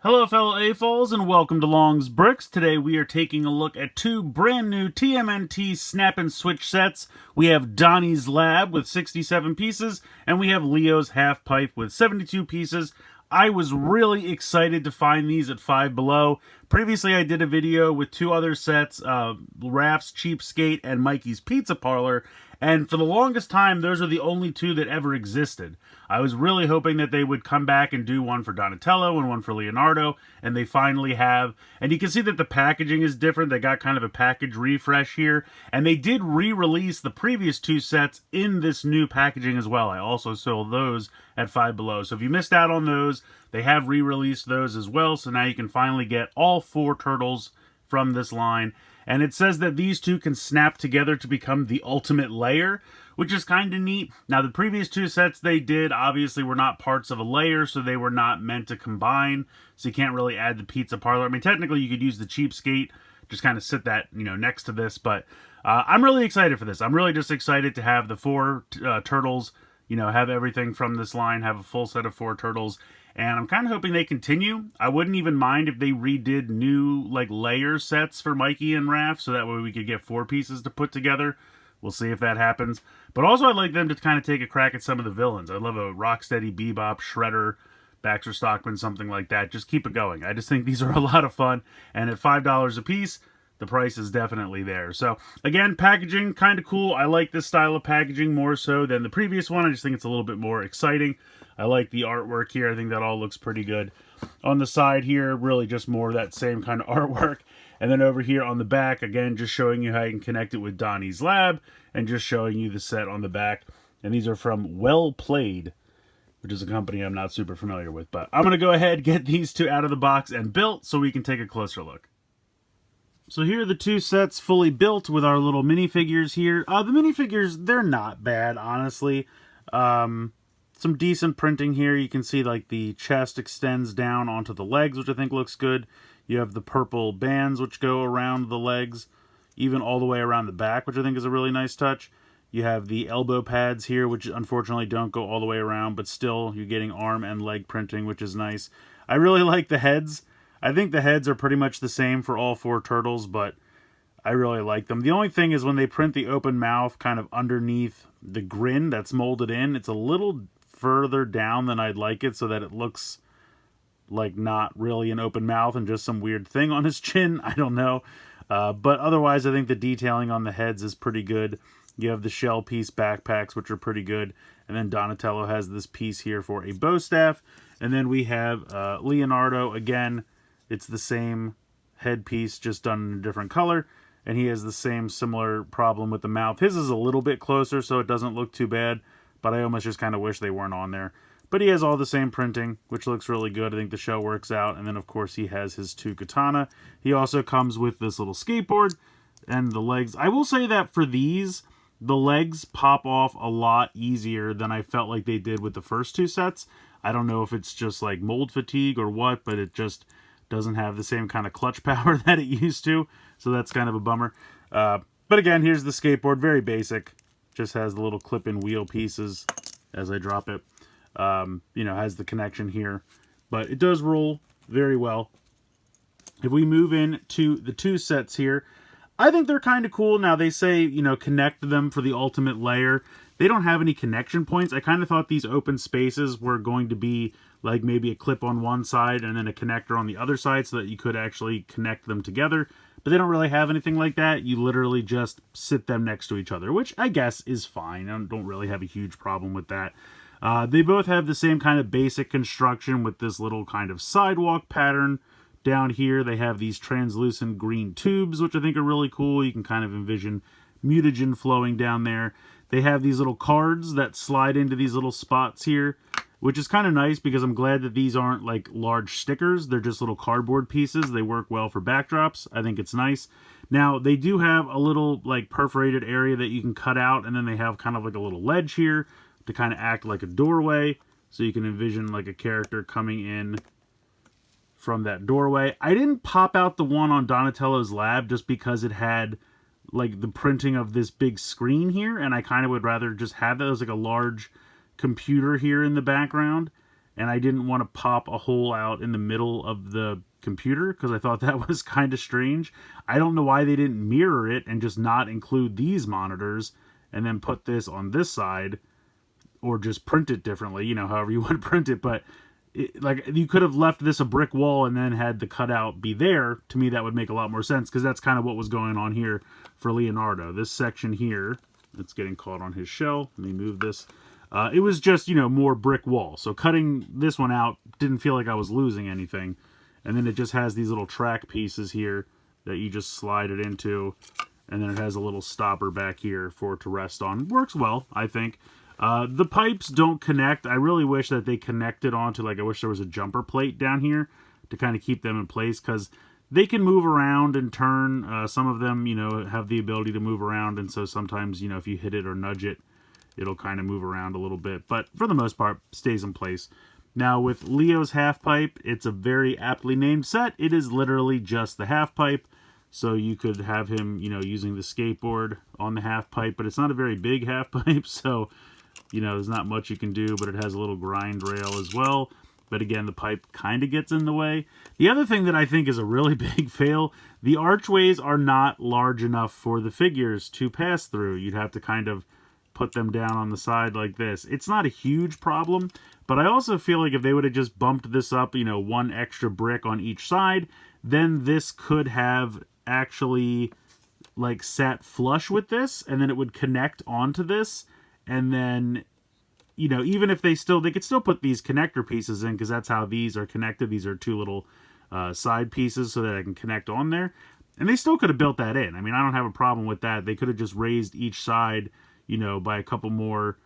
Hello fellow AFOLs and welcome to Long's Bricks. Today we are taking a look at two brand new TMNT snap and switch sets. We have Donnie's Lab with 67 pieces and we have Leo's Half Pipe with 72 pieces. I was really excited to find these at Five Below. Previously I did a video with two other sets, Raph's Cheapskate and Mikey's Pizza Parlor, and for the longest time, those are the only two that ever existed. I was really hoping that they would come back and do one for Donatello and one for Leonardo, and they finally have. And you can see that the packaging is different. They got kind of a package refresh here, and they did re-release the previous two sets in this new packaging as well. I also sold those at Five Below. So if you missed out on those, they have re-released those as well, so now you can finally get all four turtles from this line. And it says that these two can snap together to become the ultimate layer, which is kind of neat. Now, the previous two sets they did obviously were not parts of a layer, so they were not meant to combine. So you can't really add the Pizza Parlor. I mean, technically you could use the Cheapskate, just kind of sit that, next to this. But I'm really excited for this. I'm really just excited to have the four turtles, have everything from this line, have a full set of four turtles. And I'm kind of hoping they continue. I wouldn't even mind if they redid new, layer sets for Mikey and Raph, so that way we could get four pieces to put together. We'll see if that happens. But also I'd like them to kind of take a crack at some of the villains. I'd love a Rocksteady, Bebop, Shredder, Baxter Stockman, something like that. Just keep it going. I just think these are a lot of fun. And at $5 a piece, the price is definitely there. So, again, packaging, kind of cool. I like this style of packaging more so than the previous one. I just think it's a little bit more exciting. I like the artwork here. I think that all looks pretty good. On the side here, really just more of that same kind of artwork. And then over here on the back, again, just showing you how you can connect it with Donnie's Lab and just showing you the set on the back. And these are from Well Played, which is a company I'm not super familiar with. But I'm going to go ahead and get these two out of the box and built so we can take a closer look. So here are the two sets fully built with our little minifigures here. The minifigures, they're not bad, honestly. Some decent printing here. You can see the chest extends down onto the legs, which I think looks good. You have the purple bands which go around the legs, even all the way around the back, which I think is a really nice touch. You have the elbow pads here, which unfortunately don't go all the way around, but still you're getting arm and leg printing, which is nice. I really like the heads. I think the heads are pretty much the same for all four turtles, but I really like them. The only thing is when they print the open mouth kind of underneath the grin that's molded in, it's a little further down than I'd like it so that it looks like not really an open mouth and just some weird thing on his chin. I don't know. But otherwise, I think the detailing on the heads is pretty good. You have the shell piece backpacks, which are pretty good. And then Donatello has this piece here for a bow staff. And then we have Leonardo again. It's the same headpiece, just done in a different color. And he has the same similar problem with the mouth. His is a little bit closer, so it doesn't look too bad. But I almost just kind of wish they weren't on there. But he has all the same printing, which looks really good. I think the show works out. And then, of course, he has his two katana. He also comes with this little skateboard and the legs. I will say that for these, the legs pop off a lot easier than I felt like they did with the first two sets. I don't know if it's just mold fatigue or what, but it just doesn't have the same kind of clutch power that it used to, so that's kind of a bummer. But again, here's the skateboard, very basic. Just has the little clip-in wheel pieces as I drop it. Has the connection here, but it does roll very well. If we move in to the two sets here, I think they're kind of cool. Now they say, connect them for the ultimate layer. They don't have any connection points. I kind of thought these open spaces were going to be maybe a clip on one side and then a connector on the other side so that you could actually connect them together. But they don't really have anything like that. You literally just sit them next to each other, which I guess is fine. I don't really have a huge problem with that. They both have the same kind of basic construction with this little kind of sidewalk pattern. Down here, they have these translucent green tubes, which I think are really cool. You can kind of envision mutagen flowing down there. They have these little cards that slide into these little spots here, which is kind of nice because I'm glad that these aren't large stickers. They're just little cardboard pieces. They work well for backdrops. I think it's nice. Now, they do have a little perforated area that you can cut out, and then they have kind of a little ledge here to kind of act like a doorway. So you can envision a character coming in from that doorway. I didn't pop out the one on Donatello's Lab just because it had the printing of this big screen here, and I kind of would rather just have that as a large computer here in the background. and I didn't want to pop a hole out in the middle of the computer because I thought that was kind of strange. I don't know why they didn't mirror it and just not include these monitors and then put this on this side, or just print it differently, you know, however you want to print it. But like, you could have left this a brick wall and then had the cutout be there. To me, that would make a lot more sense, because that's kind of what was going on here for Leonardo. This section here, it's getting caught on his shell. Let me move this. It was just, you know, more brick wall. So cutting this one out didn't feel like I was losing anything. And then it just has these little track pieces here that you just slide it into. And then it has a little stopper back here for it to rest on. Works well, I think. The pipes don't connect. I really wish that they connected onto, like, I wish there was a jumper plate down here to kind of keep them in place, because they can move around and turn. Some of them, you know, have the ability to move around, and so sometimes, you know, if you hit it or nudge it, it'll kind of move around a little bit. But for the most part, stays in place. Now, with Leo's half pipe, it's a very aptly named set. It is literally just the half pipe. So you could have him, you know, using the skateboard on the half pipe, but it's not a very big half pipe, so, you know, there's not much you can do. But it has a little grind rail as well. But again, the pipe kind of gets in the way. The other thing that I think is a really big fail, the archways are not large enough for the figures to pass through. You'd have to kind of put them down on the side like this. It's not a huge problem, but I also feel like if they would have just bumped this up, you know, one extra brick on each side, then this could have actually, like, sat flush with this, and then it would connect onto this, and then, you know, even if they could still put these connector pieces in, because that's how these are connected. These are two little side pieces so that I can connect on there, and they still could have built that in. I mean, I don't have a problem with that. They could have just raised each side, you know, by a couple more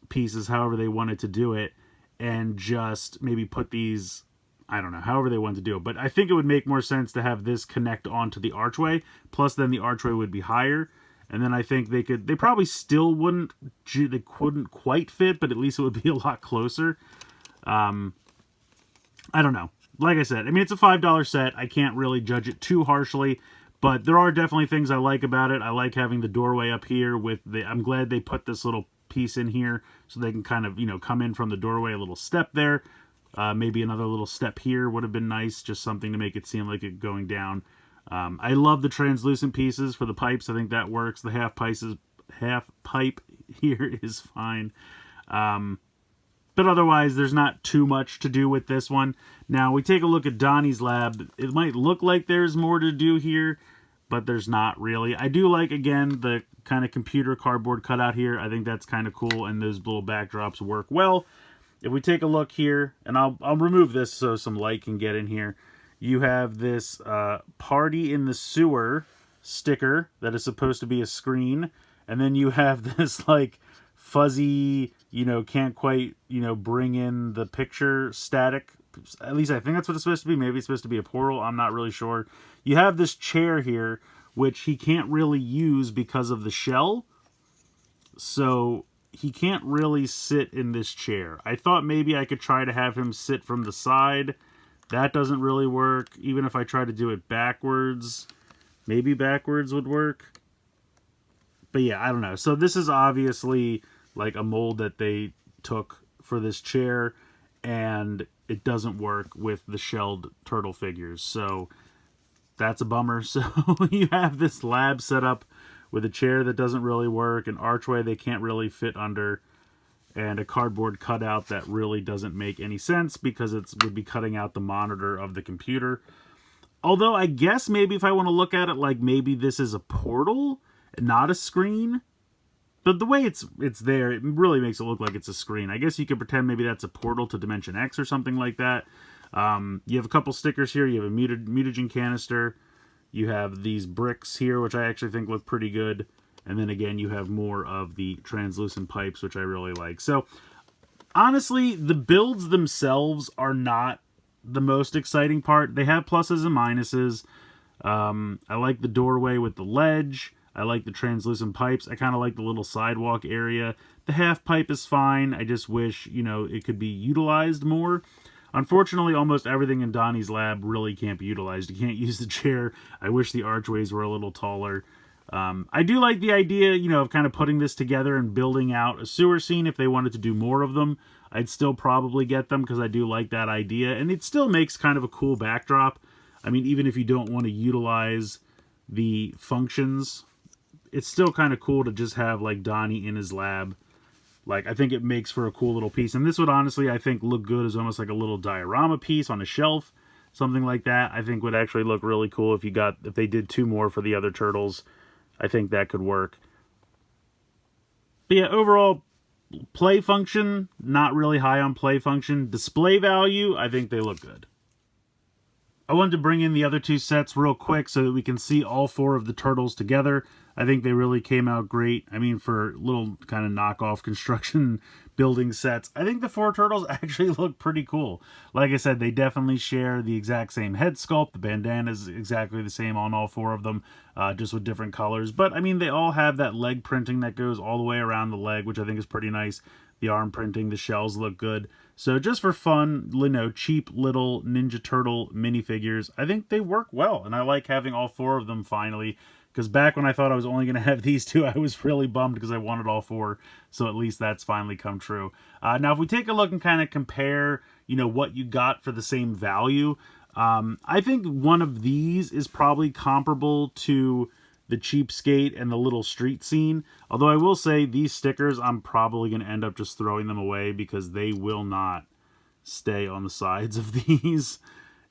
pieces, however they wanted to do it, and just maybe put these, I don't know, however they wanted to do it. But I think it would make more sense to have this connect onto the archway, plus then the archway would be higher, and then I think they probably still they couldn't quite fit, but at least it would be a lot closer. I don't know. Like I said, I mean, it's a $5 set. I can't really judge it too harshly, but there are definitely things I like about it. I like having the doorway up here with I'm glad they put this little piece in here so they can kind of, you know, come in from the doorway, a little step there. Maybe another little step here would have been nice, just something to make it seem like it going down. I love the translucent pieces for the pipes. I think that works. The half pipe here is fine. But otherwise, there's not too much to do with this one. Now, we take a look at Donnie's lab. It might look like there's more to do here, but there's not really. I do like, again, the kind of computer cardboard cutout here. I think that's kind of cool, and those little backdrops work well. If we take a look here, and I'll remove this so some light can get in here. You have this Party in the Sewer sticker that is supposed to be a screen. And then you have this, like, fuzzy, you know, can't quite, you know, bring in the picture static. At least I think that's what it's supposed to be. Maybe it's supposed to be a portal. I'm not really sure. You have this chair here, which he can't really use because of the shell. So he can't really sit in this chair. I thought maybe I could try to have him sit from the side. That doesn't really work. Even if I try to do it backwards, maybe backwards would work. But yeah, I don't know. So this is obviously like a mold that they took for this chair, and it doesn't work with the shelled turtle figures. So that's a bummer. So you have this lab set up with a chair that doesn't really work, an archway they can't really fit under, and a cardboard cutout that really doesn't make any sense because it would be cutting out the monitor of the computer. Although I guess maybe if I want to look at it like maybe this is a portal, not a screen. But the way it's there, it really makes it look like it's a screen. I guess you could pretend maybe that's a portal to Dimension X or something like that. You have a couple stickers here. You have a mutagen canister. You have these bricks here, which I actually think look pretty good. And then again, you have more of the translucent pipes, which I really like. So honestly, the builds themselves are not the most exciting part. They have pluses and minuses. I like the doorway with the ledge. I like the translucent pipes. I kind of like the little sidewalk area. The half pipe is fine. I just wish, you know, it could be utilized more. Unfortunately, almost everything in Donnie's lab really can't be utilized. You can't use the chair. I wish the archways were a little taller. I do like the idea, you know, of kind of putting this together and building out a sewer scene if they wanted to do more of them. I'd still probably get them because I do like that idea. And it still makes kind of a cool backdrop. I mean, even if you don't want to utilize the functions, it's still kind of cool to just have like Donnie in his lab. Like, I think it makes for a cool little piece. And this would honestly, I think, look good as almost like a little diorama piece on a shelf. Something like that, I think, would actually look really cool if they did 2 more for the other turtles. I think that could work. But yeah, overall, play function, not really high on play function. Display value, I think they look good. I wanted to bring in the other 2 sets real quick so that we can see all 4 of the turtles together. I think they really came out great. I mean, for little kind of knockoff construction building sets, I think the 4 turtles actually look pretty cool. Like I said, they definitely share the exact same head sculpt. The bandana is exactly the same on all 4 of them, just with different colors. But, I mean, they all have that leg printing that goes all the way around the leg, which I think is pretty nice. The arm printing, the shells look good. So just for fun, you know, cheap little Ninja Turtle minifigures, I think they work well. And I like having all 4 of them finally. Because back when I thought I was only going to have these 2, I was really bummed because I wanted all 4. So at least that's finally come true. Now, if we take a look and kind of compare, you know, what you got for the same value, I think one of these is probably comparable to the Cheapskate and the little street scene. Although I will say these stickers, I'm probably going to end up just throwing them away because they will not stay on the sides of these.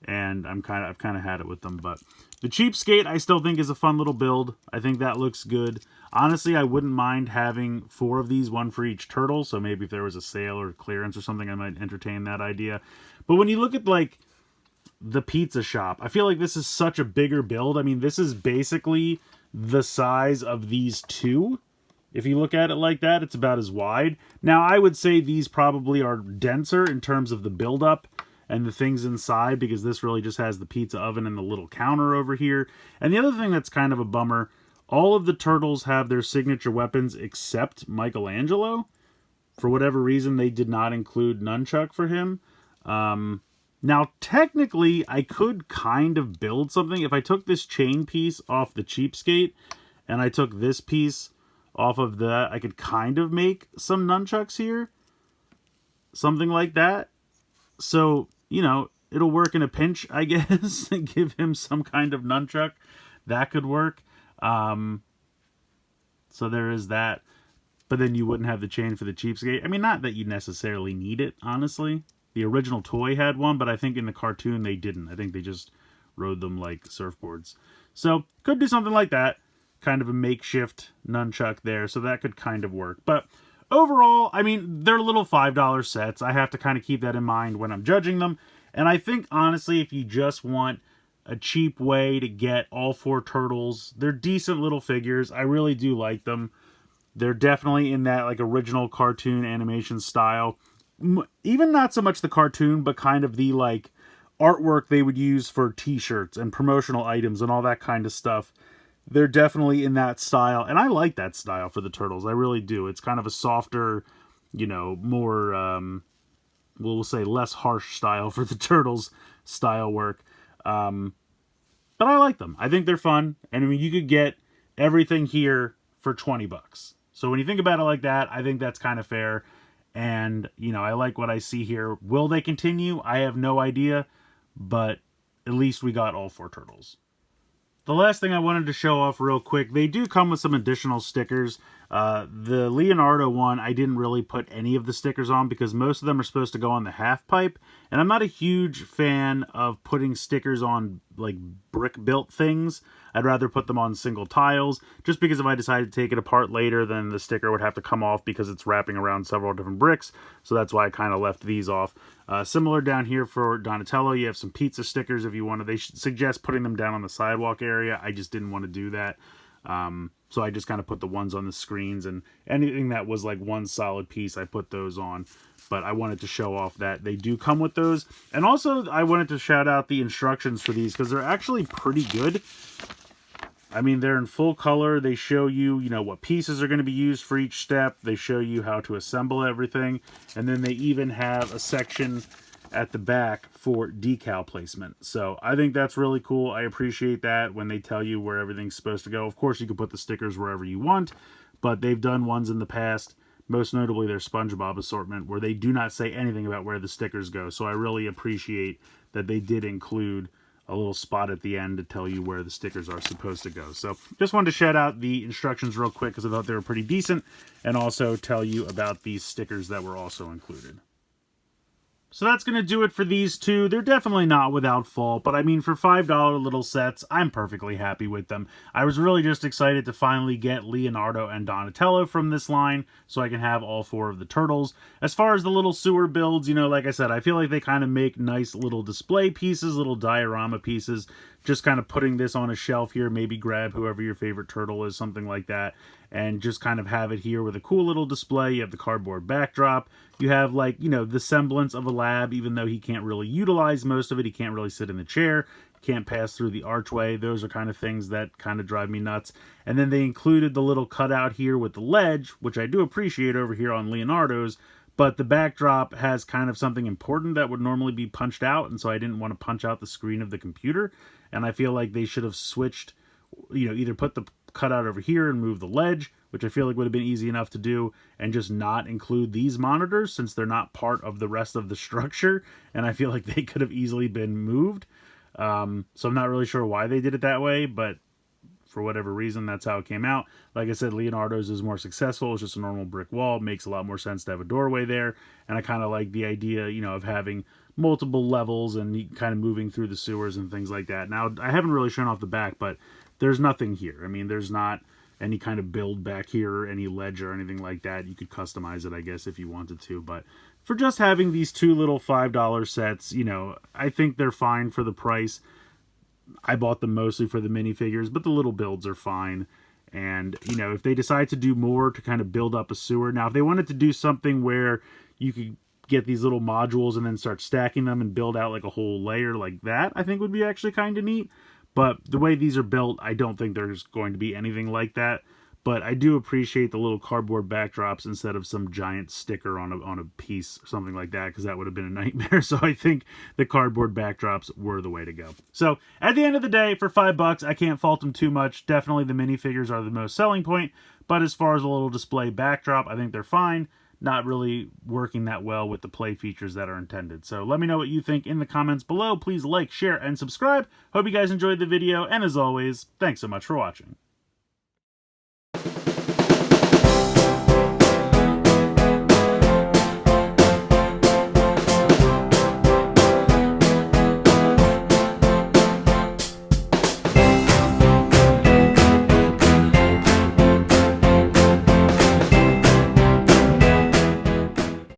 And I've kind of had it with them. But the Cheapskate I still think is a fun little build. I think that looks good. Honestly, I wouldn't mind having 4 of these, 1 for each turtle. So maybe if there was a sale or clearance or something, I might entertain that idea. But when you look at like the pizza shop, I feel like this is such a bigger build. I mean, this is basically the size of these 2. If you look at it like that, it's about as wide. Now, I would say these probably are denser in terms of the buildup and the things inside, because this really just has the pizza oven and the little counter over here. And the other thing that's kind of a bummer, all of the turtles have their signature weapons except Michelangelo. For whatever reason, they did not include Nunchuck for him. Now, technically, I could kind of build something. If I took this chain piece off the Cheapskate and I took this piece off of that, I could kind of make some nunchucks here. Something like that. So, you know, it'll work in a pinch, I guess, and give him some kind of nunchuck. That could work. So there is that. But then you wouldn't have the chain for the Cheapskate. I mean, not that you necessarily need it, honestly. The original toy had one, but I think in the cartoon they didn't. I think they just rode them like surfboards. So, could do something like that. Kind of a makeshift nunchuck there, so that could kind of work. But overall, I mean, they're little $5 sets. I have to kind of keep that in mind when I'm judging them. And I think, honestly, if you just want a cheap way to get all 4 turtles, they're decent little figures. I really do like them. They're definitely in that like original cartoon animation style. Even not so much the cartoon, but kind of the like artwork they would use for t-shirts and promotional items and all that kind of stuff. They're definitely in that style, and I like that style for the turtles. I really do. It's kind of a softer, you know, more, we'll say less harsh style for the turtles style work. But I like them. I think they're fun, and I mean, you could get everything here for $20. So when you think about it like that, I think that's kind of fair. And, you know, I like what I see here. Will they continue? I have no idea, but at least we got all 4 turtles. The last thing I wanted to show off real quick, they do come with some additional stickers. The Leonardo one, I didn't really put any of the stickers on because most of them are supposed to go on the half pipe. And I'm not a huge fan of putting stickers on like brick-built things. I'd rather put them on single tiles, just because if I decided to take it apart later, then the sticker would have to come off because it's wrapping around several different bricks. So that's why I kind of left these off. Similar down here for Donatello, you have some pizza stickers if you want to. They suggest putting them down on the sidewalk area. I just didn't want to do that. So I just kind of put the ones on the screens, and anything that was like one solid piece, I put those on. But I wanted to show off that they do come with those. And also, I wanted to shout out the instructions for these because they're actually pretty good. I mean, they're in full color. They show you, you know, what pieces are going to be used for each step. They show you how to assemble everything. And then they even have a section at the back for decal placement. So I think that's really cool. I appreciate that when they tell you where everything's supposed to go. Of course, you can put the stickers wherever you want, but they've done ones in the past most notably their SpongeBob assortment, where they do not say anything about where the stickers go. So I really appreciate that they did include a little spot at the end to tell you where the stickers are supposed to go. So just wanted to shout out the instructions real quick because I thought they were pretty decent, and also tell you about these stickers that were also included. So that's going to do it for these two. They're definitely not without fault, but I mean, for $5 little sets, I'm perfectly happy with them. I was really just excited to finally get Leonardo and Donatello from this line, so I can have all 4 of the turtles. As far as the little sewer builds, you know, like I said, I feel like they kind of make nice little display pieces, little diorama pieces. Just kind of putting this on a shelf here, maybe grab whoever your favorite turtle is, something like that, and just kind of have it here with a cool little display. You have the cardboard backdrop. You have, like, you know, the semblance of a lab, even though he can't really utilize most of it. He can't really sit in the chair, can't pass through the archway. Those are kind of things that kind of drive me nuts. And then they included the little cutout here with the ledge, which I do appreciate over here on Leonardo's, but the backdrop has kind of something important that would normally be punched out, and so I didn't want to punch out the screen of the computer. And I feel like they should have switched, you know, either put the cutout over here and move the ledge, which I feel like would have been easy enough to do, and just not include these monitors since they're not part of the rest of the structure, and I feel like they could have easily been moved. So I'm not really sure why they did it that way, but for whatever reason, that's how it came out. Like I said, Leonardo's is more successful. It's just a normal brick wall. It makes a lot more sense to have a doorway there. And I kind of like the idea, you know, of having multiple levels and kind of moving through the sewers and things like that. Now, I haven't really shown off the back, but there's nothing here. I mean, there's not any kind of build back here, or any ledge or anything like that. You could customize it, I guess, if you wanted to. But for just having these 2 little $5 sets, you know, I think they're fine for the price. I bought them mostly for the minifigures, but the little builds are fine. And, you know, if they decide to do more to kind of build up a sewer. Now, if they wanted to do something where you could get these little modules and then start stacking them and build out like a whole layer like that, I think would be actually kind of neat. But the way these are built, I don't think there's going to be anything like that. But I do appreciate the little cardboard backdrops instead of some giant sticker on a piece or something like that, because that would have been a nightmare. So I think the cardboard backdrops were the way to go. So at the end of the day, for $5, I can't fault them too much. Definitely the minifigures are the most selling point. But as far as a little display backdrop, I think they're fine. Not really working that well with the play features that are intended. So let me know what you think in the comments below. Please like, share, and subscribe. Hope you guys enjoyed the video. And as always, thanks so much for watching.